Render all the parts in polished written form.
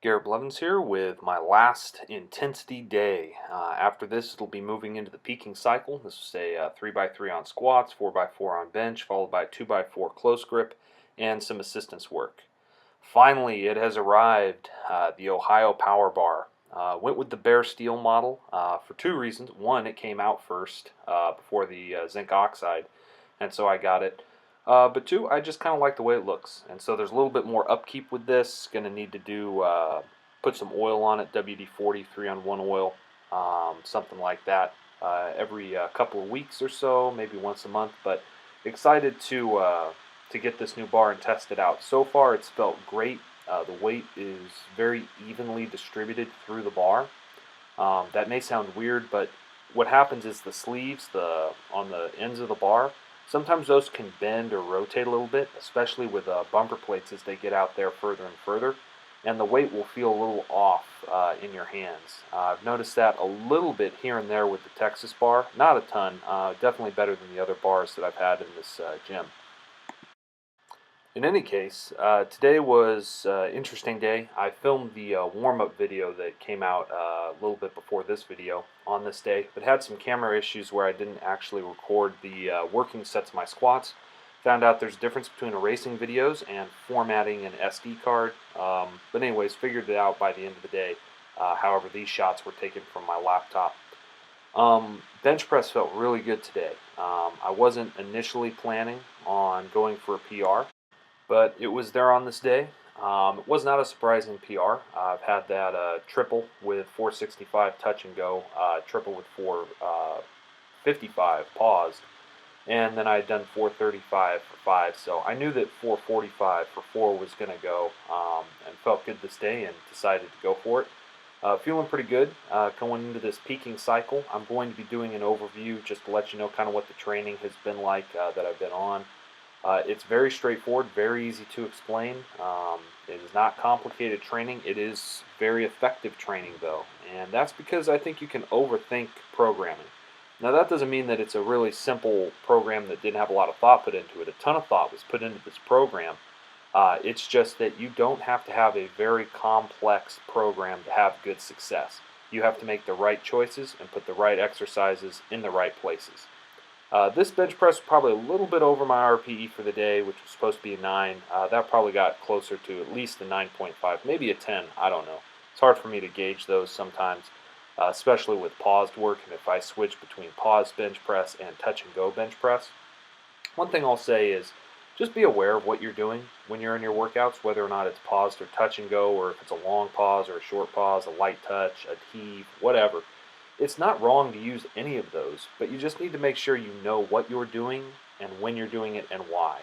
Garrett Blevins here with my last intensity day. After this, it'll be moving into the peaking cycle. This is a 3x3 on squats, 4x4 on bench, followed by 2x4 close grip, and some assistance work. Finally, it has arrived, the Ohio Power Bar. Went with the bare steel model for two reasons. One, it came out first before the zinc oxide, and so I got it. But two, I just kind of like the way it looks. And so there's a little bit more upkeep with this. Going to need to do, put some oil on it, WD-40, 3-on-1 oil, something like that, every couple of weeks or so, maybe once a month. But excited to get this new bar and test it out. So far, it's felt great. The weight is very evenly distributed through the bar. That may sound weird, but what happens is the sleeves, on the ends of the bar, sometimes those can bend or rotate a little bit, especially with bumper plates as they get out there further and further, and the weight will feel a little off in your hands. I've noticed that a little bit here and there with the Texas bar, not a ton, definitely better than the other bars that I've had in this gym. In any case, today was an interesting day. I filmed the warm-up video that came out a little bit before this video on this day, but had some camera issues where I didn't actually record the working sets of my squats. Found out there's a difference between erasing videos and formatting an SD card. But anyways, figured it out by the end of the day. However, these shots were taken from my laptop. Bench press felt really good today. I wasn't initially planning on going for a PR, but it was there on this day. It was not a surprising PR. I've had that triple with 465 touch and go, triple with 455 paused, and then I had done 435 for 5, so I knew that 445 for 4 was going to go, and felt good this day and decided to go for it. Feeling pretty good going into this peaking cycle. I'm going to be doing an overview just to let you know kind of what the training has been like that I've been on. It's very straightforward, very easy to explain. It is not complicated training. It is very effective training, though, and that's because I think you can overthink programming. Now, that doesn't mean that it's a really simple program that didn't have a lot of thought put into it. A ton of thought was put into this program. It's just that you don't have to have a very complex program to have good success. You have to make the right choices and put the right exercises in the right places. This bench press was probably a little bit over my RPE for the day, which was supposed to be a 9. That probably got closer to at least a 9.5, maybe a 10, I don't know. It's hard for me to gauge those sometimes, especially with paused work, and if I switch between paused bench press and touch and go bench press. One thing I'll say is just be aware of what you're doing when you're in your workouts, whether or not it's paused or touch and go, or if it's a long pause or a short pause, a light touch, a heave, whatever. It's not wrong to use any of those, but you just need to make sure you know what you're doing and when you're doing it and why.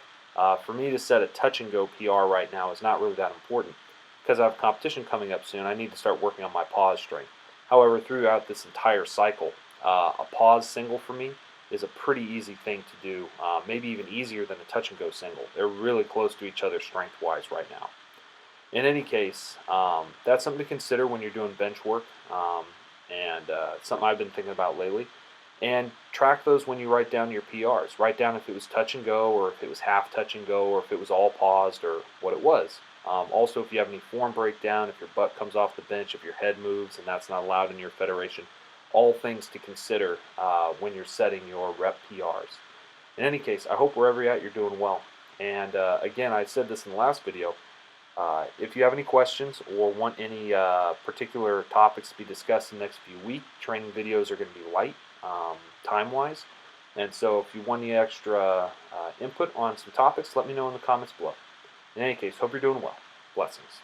For me to set a touch and go PR right now is not really that important because I have competition coming up soon. I need to start working on my pause strength. However, throughout this entire cycle, a pause single for me is a pretty easy thing to do, maybe even easier than a touch and go single. They're really close to each other strength-wise right now. In any case, that's something to consider when you're doing bench work. And something I've been thinking about lately. And track those when you write down your PRs. Write down if it was touch and go, or if it was half touch and go, or if it was all paused, or what it was. Also, if you have any form breakdown, if your butt comes off the bench, if your head moves, and that's not allowed in your federation, all things to consider when you're setting your rep PRs. In any case, I hope wherever you're at, you're doing well. And again, I said this in the last video, if you have any questions or want any particular topics to be discussed in the next few weeks, training videos are going to be light time-wise. And so if you want any extra input on some topics, let me know in the comments below. In any case, hope you're doing well. Blessings.